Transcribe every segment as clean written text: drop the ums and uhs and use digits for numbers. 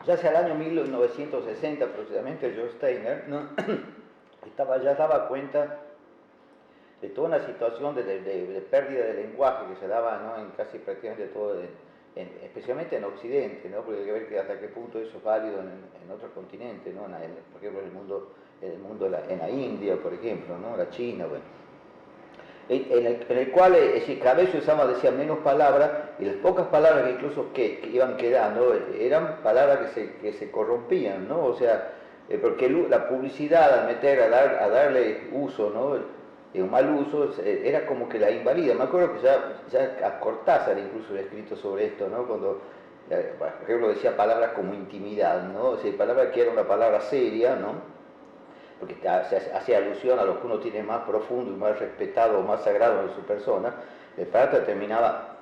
Ya hacia el año 1960 aproximadamente, George Steiner, ¿no? ya daba cuenta de toda una situación de pérdida de lenguaje que se daba, ¿no?, en casi prácticamente todo, especialmente en Occidente, ¿no?, porque hay que ver que hasta qué punto eso es válido en otros continentes, ¿no?, por ejemplo en la India, por ejemplo, ¿no?, la China, bueno. En el cual cada vez se usaba, decía, menos palabras, y las pocas palabras que incluso que iban quedando eran palabras que se corrompían, ¿no? O sea, porque la publicidad al a darle uso, ¿no?, un mal uso, era como que la invalida. Me acuerdo que ya a Cortázar incluso había escrito sobre esto, ¿no?, cuando, por ejemplo, decía palabras como intimidad, ¿no? O sea, palabra que era una palabra seria, ¿no?, porque se hace alusión a lo que uno tiene más profundo y más respetado o más sagrado en su persona. De pronto terminaba,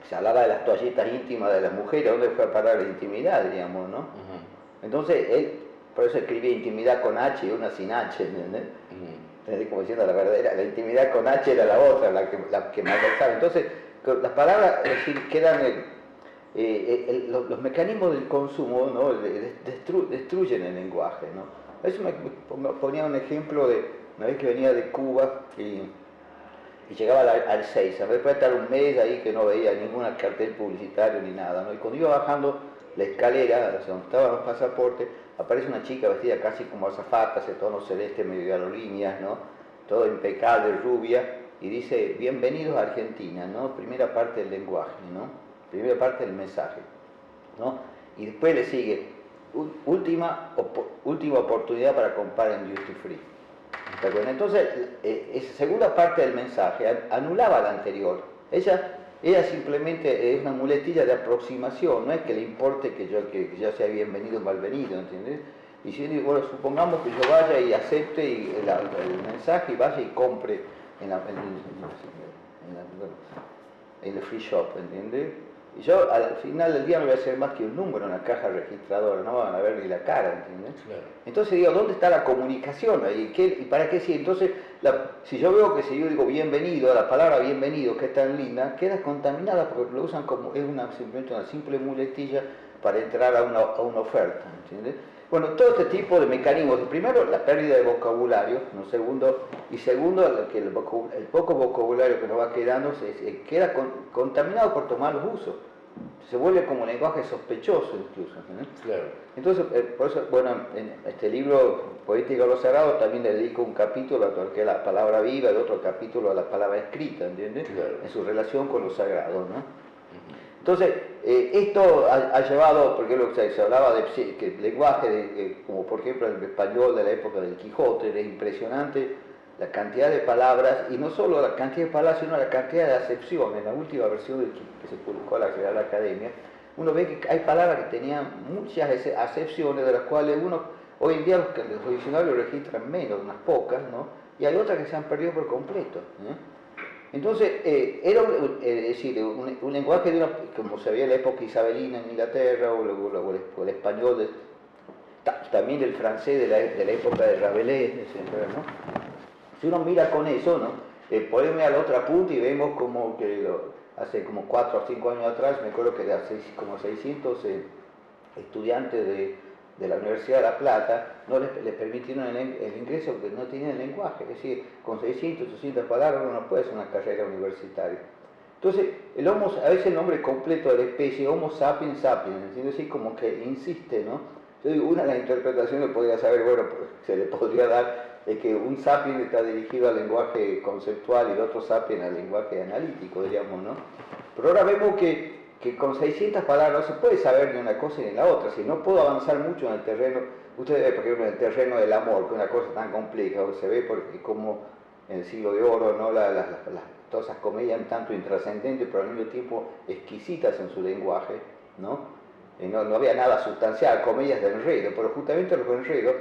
se hablaba de las toallitas íntimas de las mujeres, ¿dónde fue a parar la intimidad, digamos, ¿no? Entonces, él, por eso escribía intimidad con H y una sin H, ¿entendés? Como diciendo la verdadera, la intimidad con H era la otra, la que malversaba. Entonces, las palabras, es decir, quedan los mecanismos del consumo, ¿no?, destruyen el lenguaje, ¿no? Eso me ponía un ejemplo de una vez que venía de Cuba y llegaba al 6, a ver, puede estar un mes ahí que no veía ningún cartel publicitario ni nada, ¿no? Y cuando iba bajando la escalera, donde estaban los pasaportes, aparece una chica vestida casi como azafata, ese tono celeste, medio aerolíneas, ¿no?, todo impecable, rubia, y dice: bienvenidos a Argentina, ¿no?, primera parte del lenguaje, ¿no?, primera parte del mensaje, ¿no? Y después le sigue: última oportunidad para comprar en duty free. Entonces, esa segunda parte del mensaje anulaba la anterior. Ella simplemente es una muletilla de aproximación, no es que le importe que yo sea bienvenido o malvenido, ¿entiendes? Y si, bueno, supongamos que yo vaya y acepte el mensaje y vaya y compre en el free shop, ¿entiendes? Y yo al final del día no voy a hacer más que un número en la caja registradora, no van a ver ni la cara, ¿entiendes? Claro. Entonces digo, ¿dónde está la comunicación ahí? ¿Y para qué sí? Entonces, si yo veo que si yo digo bienvenido, la palabra bienvenido, que es tan linda, queda contaminada porque lo usan como, simplemente una simple muletilla para entrar a una oferta, ¿entiendes? Bueno, todo este tipo de mecanismos, primero la pérdida de vocabulario, ¿no?, segundo, que el poco vocabulario que nos va quedando se queda contaminado por tomar los usos, se vuelve como un lenguaje sospechoso incluso, ¿no? Claro. Entonces, por eso, bueno, en este libro Poética de lo Sagrado también le dedico un capítulo a lo que es la palabra viva y otro capítulo a la palabra escrita, ¿entiendes? Claro. En su relación con lo sagrado, ¿no? Entonces, esto ha llevado, porque se hablaba de que el lenguaje, como por ejemplo el español de la época del Quijote, era impresionante la cantidad de palabras, y no solo la cantidad de palabras, sino la cantidad de acepciones. En la última versión que se publicó en la Real Academia, uno ve que hay palabras que tenían muchas acepciones, de las cuales hoy en día los diccionarios registran menos, unas pocas, ¿no? Y hay otras que se han perdido por completo, ¿no? Entonces, era un lenguaje como se veía en la época isabelina en Inglaterra, o el español, también del francés de la época de Rabelais, etc., ¿no? Si uno mira con eso, ¿no?, podemos ir a la otra punta y vemos como que hace como 4 o 5 años atrás, me acuerdo que como 600 estudiantes de la Universidad de La Plata no les permitieron el ingreso porque no tenían el lenguaje, es decir, con 600, 800 palabras uno no puede hacer una carrera universitaria. Entonces, a veces el nombre completo de la especie, Homo sapiens sapiens, ¿entiendes? Así como que insiste, ¿no? Entonces, una de las interpretaciones que podría saber, bueno, pues, se le podría dar, es que un sapiens está dirigido al lenguaje conceptual y el otro sapiens al lenguaje analítico, diríamos, ¿no? Pero ahora vemos que con 600 palabras no se puede saber ni una cosa ni la otra. Si no puedo avanzar mucho en el terreno, ustedes ven, por ejemplo, en el terreno del amor, que es una cosa tan compleja, se ve porque como en el siglo de oro, ¿no?, todas esas comedias un tanto intrascendentes, pero al mismo tiempo exquisitas en su lenguaje, ¿no? No había nada sustancial, comedias de enredo, pero justamente los enredos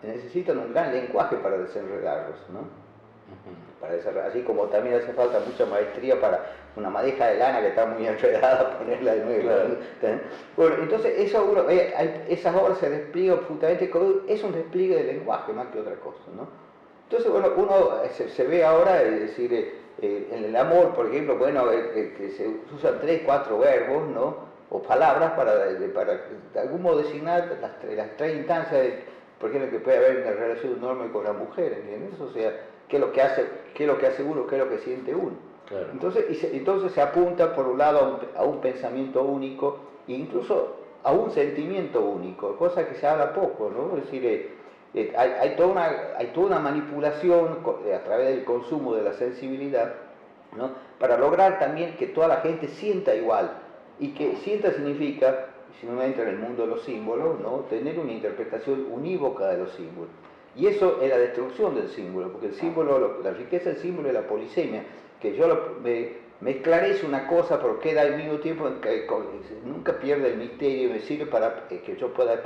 necesitan un gran lenguaje para desenredarlos, ¿no? Así como también hace falta mucha maestría para una madeja de lana que está muy enredada, ponerla de nuevo. Claro. Bueno, entonces esas obras se despliegan justamente, es un despliegue del lenguaje más que otra cosa, ¿no? Entonces, bueno, uno se ve ahora, es decir, en el amor, por ejemplo, bueno, que se usan 3, 4 verbos, ¿no?, o palabras para de algún modo designar las tres instancias, por ejemplo, que puede haber en la relación de un hombre con la mujer, ¿entiendes? O sea, qué es lo que hace uno, qué es lo que siente uno. Claro. Entonces se apunta por un lado a un pensamiento único e incluso a un sentimiento único, cosa que se habla poco, ¿no? Es decir, hay toda una manipulación a través del consumo de la sensibilidad, ¿no? Para lograr también que toda la gente sienta igual, y que sienta significa, si uno entra en el mundo de los símbolos, ¿no? Tener una interpretación unívoca de los símbolos. Y eso es la destrucción del símbolo, porque el símbolo, la riqueza del símbolo es la polisemia, que yo me esclarece una cosa, pero queda al mismo tiempo, nunca pierde el misterio y me sirve para que yo pueda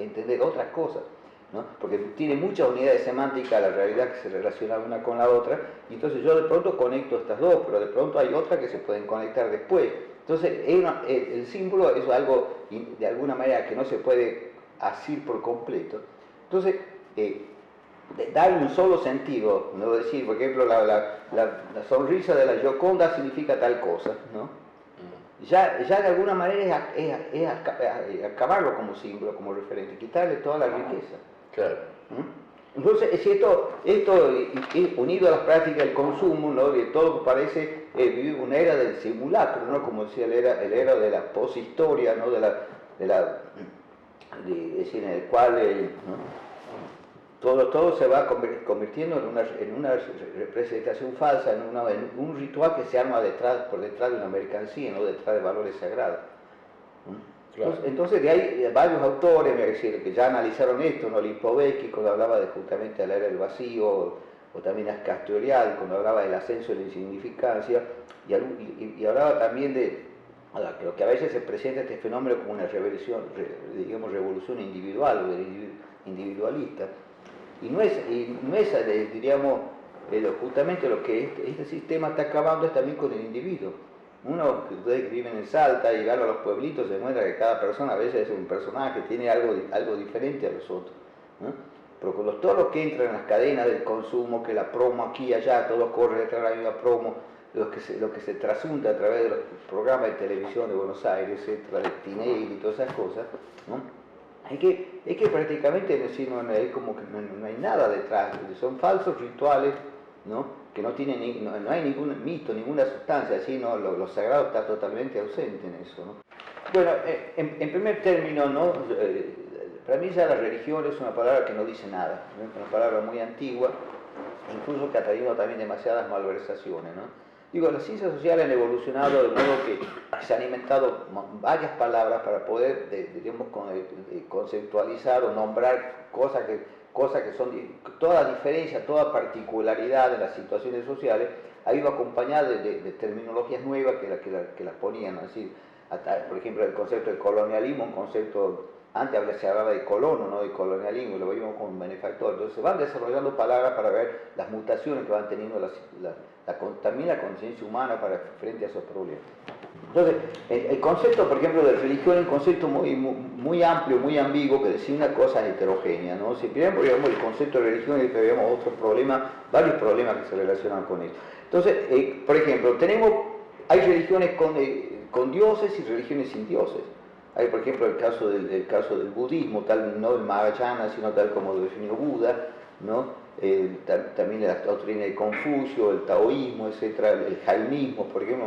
entender otras cosas, ¿no? Porque tiene muchas unidades semánticas la realidad que se relaciona una con la otra, y entonces yo de pronto conecto estas dos, pero de pronto hay otras que se pueden conectar después. Entonces el símbolo es algo de alguna manera que no se puede asir por completo. Entonces, darle un solo sentido, no decir, por ejemplo, la sonrisa de la Gioconda significa tal cosa, ¿no? Ya de alguna manera es acabarlo como símbolo, como referente, quitarle toda la riqueza. Claro. Entonces, si esto unido a las prácticas del consumo, ¿no? De todo lo que parece vivir una era del simulacro, ¿no? Como decía el era de la poshistoria, ¿no? Decir, en el cual ¿no? Todo se va convirtiendo en una representación falsa, en un ritual que se arma por detrás de una mercancía, no detrás de valores sagrados. Claro. Entonces de ahí varios autores que ya analizaron esto, ¿no? Lipovetsky cuando hablaba justamente de la era del vacío, o también Castoriadis cuando hablaba del ascenso de la insignificancia, y hablaba también de lo que a veces se presenta este fenómeno como una revolución individual o individualista. Y no es diríamos, justamente lo que este sistema está acabando es también con el individuo. Uno que ustedes viven en Salta y van a los pueblitos, se demuestra que cada persona a veces es un personaje, tiene algo diferente a los otros, ¿no? Pero con todos los que entran en las cadenas del consumo, que la promo aquí y allá, todo corre detrás de la misma promo, lo que se trasunta a través de los programas de televisión de Buenos Aires, etcétera, de Tinelli y todas esas cosas, ¿no? Es que prácticamente decir, no hay nada detrás, son falsos rituales, ¿no? Que no hay ningún mito, ninguna sustancia, así, ¿no? Lo sagrado está totalmente ausente en eso, ¿no? Bueno, en primer término, ¿no? Para mí ya la religión es una palabra que no dice nada, ¿no? Es una palabra muy antigua, incluso que ha traído también demasiadas malversaciones, ¿no? Digo, las ciencias sociales han evolucionado de modo que se han inventado varias palabras para poder, digamos, conceptualizar o nombrar cosas que son, toda diferencia, toda particularidad de las situaciones sociales ha ido acompañada de terminologías nuevas que las ponían, así, por ejemplo, el concepto de colonialismo, un concepto, antes se hablaba de colono, no de colonialismo, y lo vimos como un benefactor. Entonces se van desarrollando palabras para ver las mutaciones que van teniendo también la conciencia humana frente a esos problemas. Entonces, el concepto, por ejemplo, de religión es un concepto muy amplio, muy ambiguo, que designa cosas heterogéneas, ¿no? Si primero digamos el concepto de religión y vemos otros problemas, varios problemas que se relacionan con esto. Entonces, por ejemplo, hay religiones con dioses y religiones sin dioses. Hay, por ejemplo, el caso del budismo, tal no el Mahayana, sino tal como lo definió Buda, ¿no? También la doctrina de Confucio, el taoísmo, etcétera, el jainismo, por ejemplo,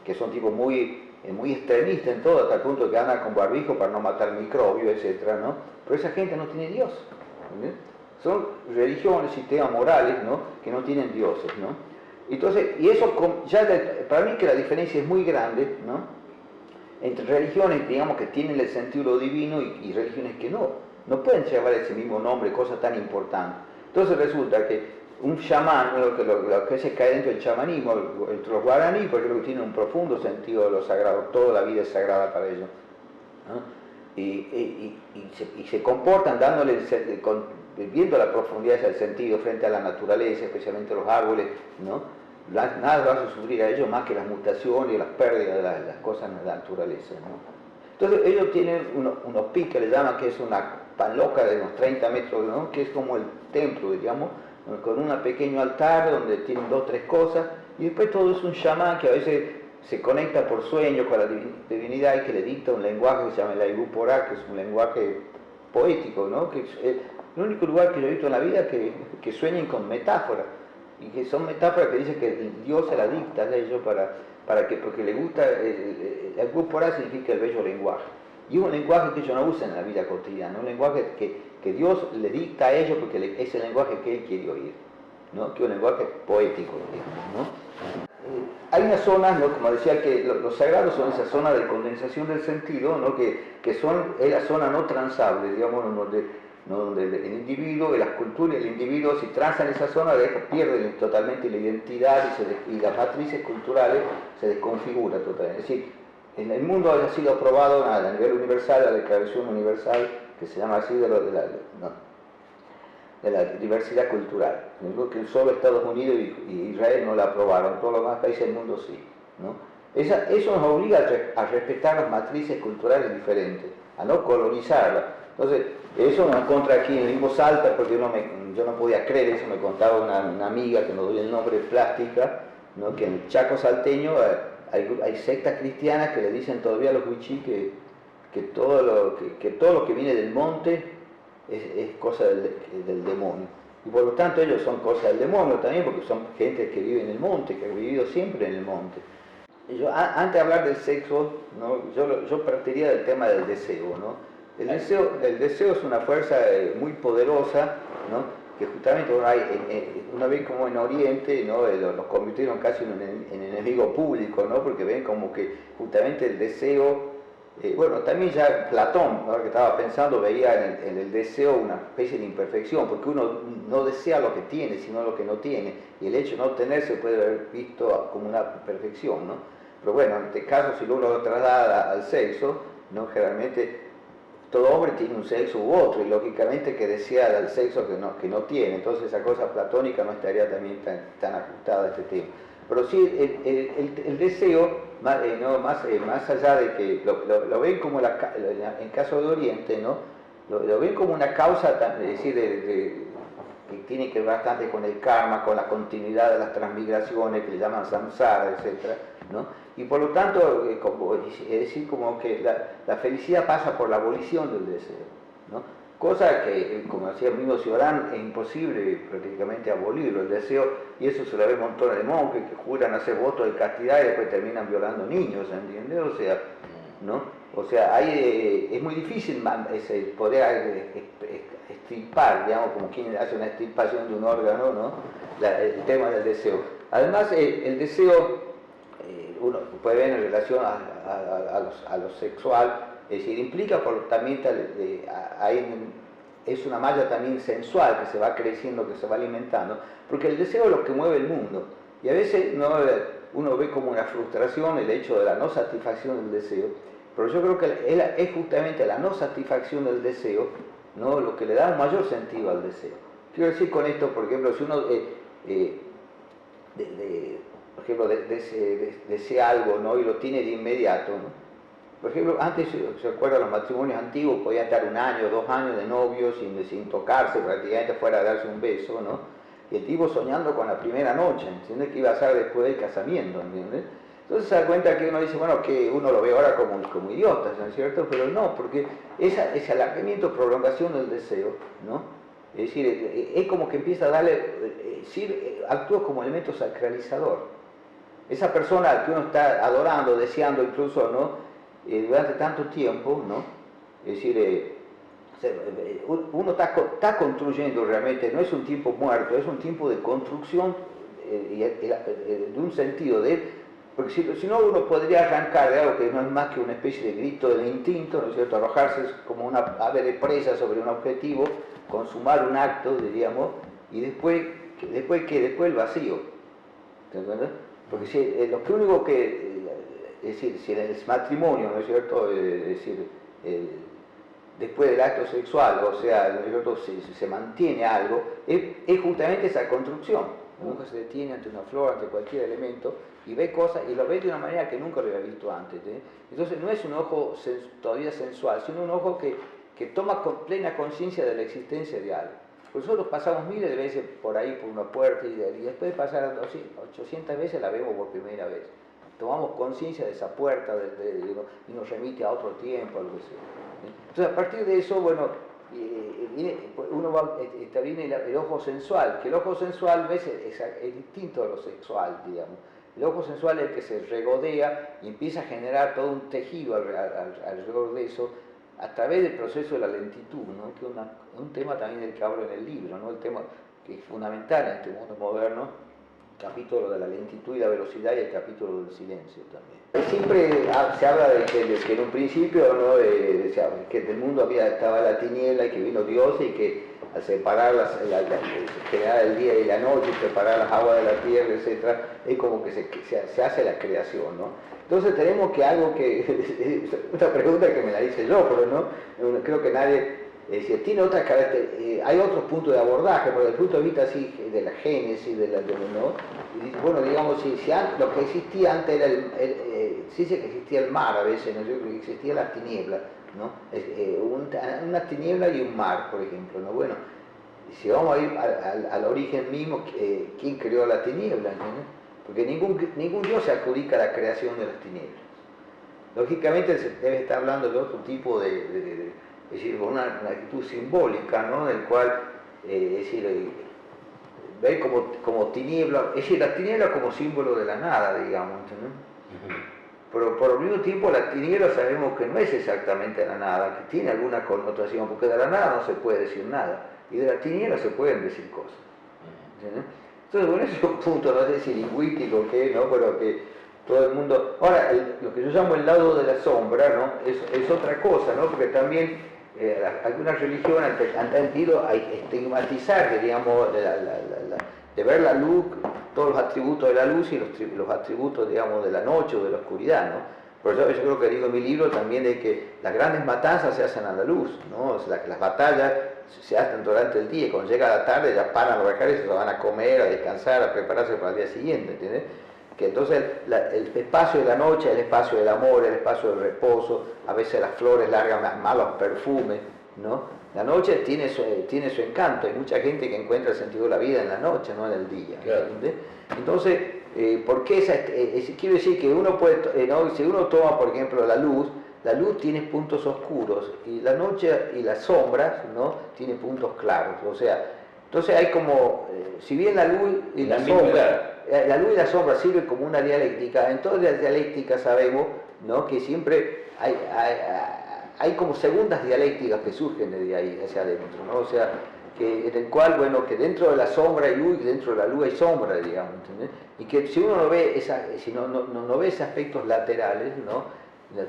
que son tipos muy extremistas en todo, hasta el punto que andan con barbijo para no matar microbios, etcétera, ¿no? Pero esa gente no tiene Dios, ¿sí? Son religiones, sistemas morales, ¿no? Que no tienen dioses, ¿no? Entonces, y eso para mí que la diferencia es muy grande, ¿no? Entre religiones, digamos, que tienen el sentido divino y religiones que no pueden llevar ese mismo nombre, cosa tan importante. Entonces resulta que un chamán, lo que se cae dentro del chamanismo, entre los guaraní, porque lo que tiene un profundo sentido de lo sagrado, toda la vida es sagrada para ellos, ¿no? Y se comportan viendo la profundidad del sentido frente a la naturaleza, especialmente los árboles, ¿no? Nada va a sufrir a ellos más que las mutaciones y las pérdidas de las cosas de la naturaleza, ¿no? Entonces ellos tienen unos piques que le llaman, que es una panloca de unos 30 metros, ¿no? Que es como el templo, digamos, con un pequeño altar donde tienen 2 o 3 cosas, y después todo es un chamán que a veces se conecta por sueño con la divinidad y que le dicta un lenguaje que se llama el Aigu Porá, que es un lenguaje poético, ¿no? Que es el único lugar que yo he visto en la vida que sueñen con metáforas, y que son metáforas que dicen que Dios se la dicta a ellos porque le gusta, el Aigu Porá significa el bello lenguaje, y es un lenguaje que ellos no usan en la vida cotidiana, un lenguaje que Dios le dicta a ellos porque es el lenguaje que Él quiere oír, ¿no? Que es un lenguaje poético, digamos, ¿no? Hay unas zonas, ¿no? Como decía, que los sagrados son esa zona de condensación del sentido, ¿no? Es la zona no transable, digamos, donde el individuo, las culturas, el individuo, si transan esa zona, pierde totalmente la identidad y las matrices culturales se desconfiguran totalmente. Es decir, en el mundo ha sido aprobado a nivel universal, la Declaración Universal, que se llama así, de la diversidad cultural, que solo Estados Unidos y Israel no la aprobaron, todos los demás países del mundo sí, ¿no? Eso nos obliga a respetar las matrices culturales diferentes, a no colonizarlas. Entonces, eso me encontré aquí en Limbo Salta, porque yo no podía creer eso, me contaba una amiga, que no doy el nombre, plástica, ¿no? Que en el Chaco salteño hay sectas cristianas que le dicen todavía a los huichí que todo lo que viene del monte es cosa del demonio. Y por lo tanto ellos son cosas del demonio también, porque son gente que vive en el monte, que ha vivido siempre en el monte. Antes de hablar del sexo, ¿no? yo partiría del tema del deseo, ¿no? El deseo es una fuerza muy poderosa, ¿no? Que justamente una vez como en Oriente, ¿no? Los convirtieron casi en enemigo público, ¿no? Porque ven como que justamente el deseo, bueno, también ya Platón, ahora que estaba pensando, veía en el deseo una especie de imperfección, porque uno no desea lo que tiene, sino lo que no tiene, y el hecho de no tener se puede haber visto como una perfección, ¿no? Pero bueno, en este caso, si uno lo traslada al sexo, ¿no? Generalmente todo hombre tiene un sexo u otro, y lógicamente que desea el sexo que no tiene, entonces esa cosa platónica no estaría también tan ajustada a este tema. Pero sí, el deseo, más allá de que lo ven como, en caso de Oriente, ¿no? Lo ven como una causa, es decir, que tiene que ver bastante con el karma, con la continuidad de las transmigraciones, que le llaman samsara, etc., ¿no? Y por lo tanto, es decir, como que la felicidad pasa por la abolición del deseo, ¿no? Cosa que, como decía el mismo Cioran, es imposible prácticamente abolirlo, el deseo, y eso se lo ve montones de monjes que juran hacer votos de castidad y después terminan violando niños, ¿entiendes? O sea, ¿no? O sea, es muy difícil poder extirpar, digamos, como quien hace una extirpación de un órgano, ¿no? El tema del deseo. Además, el deseo, uno puede ver en relación a lo sexual, es decir, implica también, es una malla también sensual que se va creciendo, que se va alimentando, porque el deseo es lo que mueve el mundo, y a veces uno ve como una frustración el hecho de la no satisfacción del deseo, pero yo creo que es justamente la no satisfacción del deseo, ¿no? Lo que le da un mayor sentido al deseo. Quiero decir con esto, por ejemplo, si uno por ejemplo, desea algo, ¿no? Y lo tiene de inmediato, ¿no? Por ejemplo, antes, se acuerdan, los matrimonios antiguos podían estar 1 año, 2 años de novios sin tocarse, prácticamente fuera de darse un beso, ¿no? Y el tipo soñando con la primera noche, ¿entiendes? Que iba a ser después del casamiento, ¿entiendes? Entonces se da cuenta que uno dice, bueno, que uno lo ve ahora como idiota, ¿no es cierto? Pero no, porque ese alargamiento, prolongación del deseo, ¿no? Es decir, es como que empieza a darle, actúa como elemento sacralizador. Esa persona que uno está adorando, deseando incluso, ¿no? Durante tanto tiempo, ¿no? Es decir, uno está construyendo realmente, no es un tiempo muerto, es un tiempo de construcción de un sentido porque si no uno podría arrancar de algo que no es más que una especie de grito del instinto, ¿no es cierto? Arrojarse como una ave de presa sobre un objetivo, consumar un acto, diríamos, y después el vacío, ¿entiendes? Porque si lo que único que, es decir, si en el matrimonio, ¿no es cierto?, es decir, después del acto sexual, o sea, ¿no es cierto?, se mantiene algo, es justamente esa construcción. Nunca se detiene ante una flor, ante cualquier elemento, y ve cosas, y lo ve de una manera que nunca lo había visto antes, ¿eh? Entonces no es un ojo todavía sensual, sino un ojo que toma plena conciencia de la existencia de algo. Nosotros pasamos miles de veces por ahí, por una puerta, y después de pasar 800 veces la vemos por primera vez. tomamos conciencia de esa puerta y nos remite a otro tiempo, algo así. Entonces, a partir de eso, bueno, viene el ojo sensual, que el ojo sensual, ¿ves? Es distinto a lo sexual, digamos. El ojo sensual es el que se regodea y empieza a generar todo un tejido alrededor de eso a través del proceso de la lentitud, ¿no? Que es un tema también del que hablo en el libro, ¿no? El tema que es fundamental en este mundo moderno, el capítulo de la lentitud y la velocidad y el capítulo del silencio también. Siempre se habla de que en un principio, ¿no? Que en el mundo estaba la tiniebla y que vino Dios y que al separar generar el día y la noche, separar las aguas de la tierra, etc., es como que se hace la creación, ¿no? Entonces tenemos que algo que, una pregunta que me la hice yo, pero no creo que nadie, tiene otras características, hay otros puntos de abordaje, pero desde el punto de vista así, de la génesis, ¿no? Y, bueno, digamos, si lo que existía antes era se dice que existía el mar a veces, ¿no? Yo creo que existía la tiniebla, ¿no? Una tiniebla y un mar, por ejemplo, ¿no? Bueno, si vamos a ir al origen mismo, ¿quién creó la tiniebla? ¿No? Porque ningún Dios se adjudica a la creación de las tinieblas. Lógicamente se debe estar hablando de otro tipo es decir, con una actitud simbólica, ¿no? Del cual, es decir, ver como tiniebla, es decir, la tiniebla como símbolo de la nada, digamos, ¿no? Pero por el mismo tiempo la tiniebla sabemos que no es exactamente la nada, que tiene alguna connotación, porque de la nada no se puede decir nada, y de la tiniebla se pueden decir cosas. ¿Sí? Entonces, bueno, es un punto, no sé si lingüístico o qué, ¿no? Pero que todo el mundo... Ahora, lo que yo llamo el lado de la sombra, ¿no? Es otra cosa, ¿no? Porque también algunas religiones han tendido a estigmatizar, digamos, de ver la luz, todos los atributos de la luz y los atributos, digamos, de la noche o de la oscuridad, ¿no? Por eso yo creo que digo en mi libro también de que las grandes matanzas se hacen a la luz, ¿no? O sea, las batallas se hacen durante el día y cuando llega la tarde ya paran los recados y se van a comer, a descansar, a prepararse para el día siguiente, ¿entiendes? Que entonces el espacio de la noche, el espacio del amor, el espacio del reposo, a veces las flores largan malos perfumes, ¿no? La noche tiene su encanto, hay mucha gente que encuentra el sentido de la vida en la noche, no en el día. Claro. Entonces, ¿por qué quiero decir que uno puede, ¿no? Si uno toma, por ejemplo, la luz tiene puntos oscuros y la noche y las sombras, ¿no? Tiene puntos claros, o sea, entonces hay como, si bien la luz y la sombra sirven como una dialéctica, en todas las dialécticas sabemos, ¿no? Que siempre hay como segundas dialécticas que surgen desde ahí hacia adentro, ¿no? O sea, en el cual, bueno, que dentro de la sombra hay luz y dentro de la luz hay sombra, digamos, ¿entendés? Y que si uno no ve si no ve esos aspectos laterales, ¿no?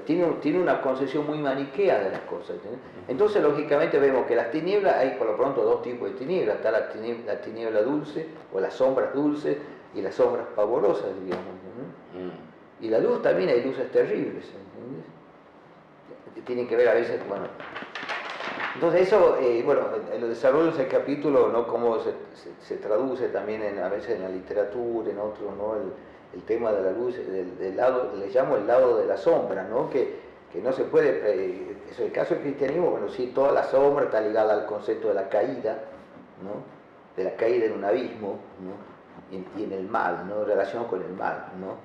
Tiene una concepción muy maniquea de las cosas, ¿entendés? Entonces, lógicamente, vemos que las tinieblas, hay por lo pronto dos tipos de tinieblas, está la tiniebla dulce, o las sombras dulces, y las sombras pavorosas, digamos, ¿no? Y la luz también hay luces terribles, ¿entendés? Que tienen que ver a veces, bueno... Entonces eso, bueno, en los desarrollos del capítulo, ¿no? Cómo se traduce también a veces en la literatura, en otros, ¿no? El tema de la luz, del lado, le llamo el lado de la sombra, ¿no? Que no se puede, eso, en el caso del cristianismo, bueno, sí, toda la sombra está ligada al concepto de la caída, ¿no? De la caída en un abismo, ¿no? Y en el mal, ¿no? Relación con el mal, ¿no?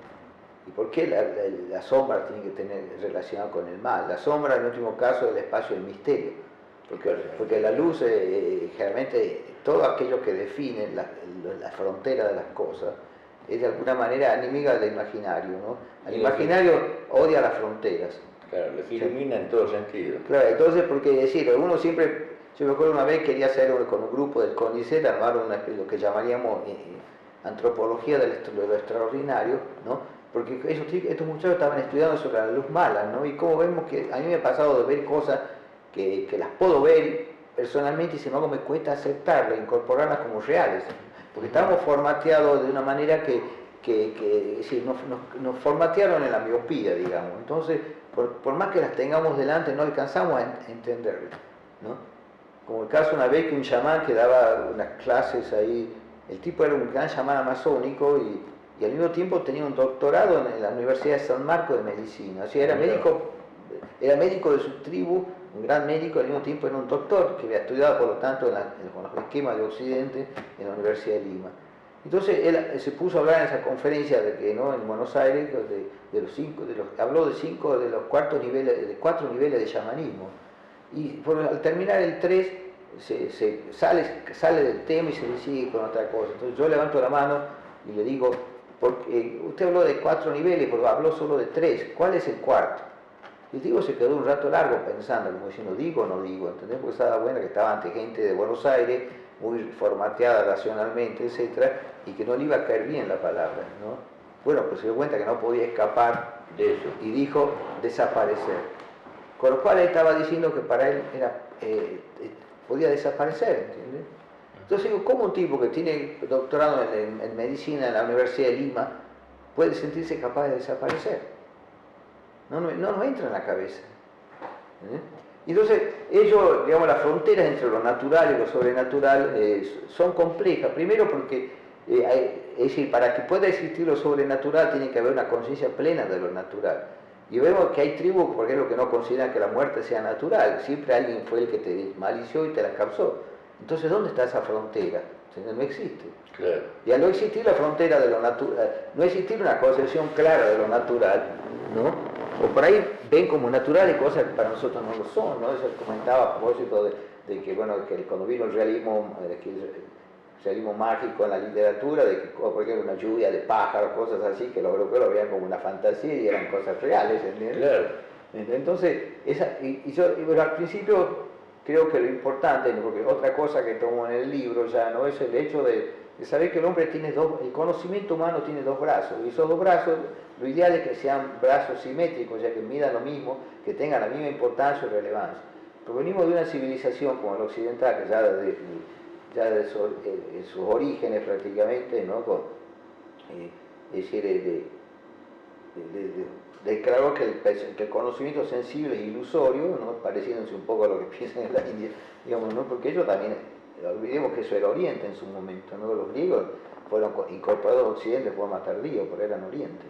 ¿Y por qué la sombra tiene que tener relación con el mal? La sombra, en último caso, es el espacio del misterio. Porque la luz, generalmente, todo aquello que define la frontera de las cosas, es de alguna manera enemiga del imaginario, ¿no? El imaginario odia las fronteras. Claro, les ilumina en todo sentido. Claro, entonces, porque decir, uno siempre, yo me acuerdo una vez quería hacer con un grupo del CONICET, armar lo que llamaríamos antropología de lo extraordinario, ¿no? Porque estos muchachos estaban estudiando sobre la luz mala, ¿no? Y como vemos que a mí me ha pasado de ver cosas que las puedo ver personalmente y sin embargo me cuesta aceptarlas, incorporarlas como reales, porque estamos formateados de una manera que sí, nos formatearon en la miopía, digamos. Entonces, por más que las tengamos delante, no alcanzamos a entenderlas, ¿no? Como el caso una vez que un chamán que daba unas clases ahí, el tipo era un gran chamán amazónico y al mismo tiempo tenía un doctorado en la Universidad de San Marcos de Medicina, o sea, era médico de su tribu, un gran médico, al mismo tiempo era un doctor que había estudiado, por lo tanto, con los esquemas de Occidente en la Universidad de Lima. Entonces él se puso a hablar en esa conferencia de que, ¿no?, en Buenos Aires habló de los 4 niveles de chamanismo. Y al terminar el 3 sale del tema y se sigue con otra cosa. Entonces yo levanto la mano y le digo, porque usted habló de 4 niveles, pero habló solo de 3, ¿cuál es el cuarto? Y el tipo se quedó un rato largo pensando, como diciendo, ¿digo o no digo? ¿Entendés? Porque estaba bueno que estaba ante gente de Buenos Aires, muy formateada racionalmente, etcétera, y que no le iba a caer bien la palabra, ¿no? Bueno, pues se dio cuenta que no podía escapar de eso y dijo desaparecer. Con lo cual él estaba diciendo que para él podía desaparecer, ¿entiendes? Entonces digo, ¿cómo un tipo que tiene doctorado en medicina en la Universidad de Lima puede sentirse capaz de desaparecer? No nos entra en la cabeza. Entonces, digamos, las fronteras entre lo natural y lo sobrenatural son complejas. Primero porque, es decir, para que pueda existir lo sobrenatural tiene que haber una conciencia plena de lo natural. Y vemos que hay tribus, por ejemplo, que no consideran que la muerte sea natural. Siempre alguien fue el que te malició y te la causó. Entonces, ¿dónde está esa frontera? No existe. Claro. Y al no existir la frontera de lo natural, no existir una concepción clara de lo natural, ¿no? O por ahí ven como naturales cosas que para nosotros no lo son, ¿no? Eso comentaba a propósito de que, bueno, que cuando vino el realismo mágico en la literatura, de que, por ejemplo, una lluvia de pájaros, cosas así, que los europeos lo veían como una fantasía y eran cosas reales, ¿entiendes? Claro. Entonces, pero al principio creo que lo importante, porque otra cosa que tomo en el libro ya, ¿no?, es el hecho de saber que el hombre tiene el conocimiento humano tiene 2 brazos, y esos 2 brazos, lo ideal es que sean brazos simétricos, ya que midan lo mismo, que tengan la misma importancia y relevancia. Pero venimos de una civilización como la occidental, que ya de sus orígenes prácticamente, ¿no?, es decir, declaró que el conocimiento sensible es ilusorio, ¿no?, pareciéndose un poco a lo que piensan en la India, digamos, ¿no?, porque ellos también, olvidemos que eso era Oriente en su momento, ¿no? Los griegos fueron incorporados a Occidente de forma tardía, pero eran Oriente.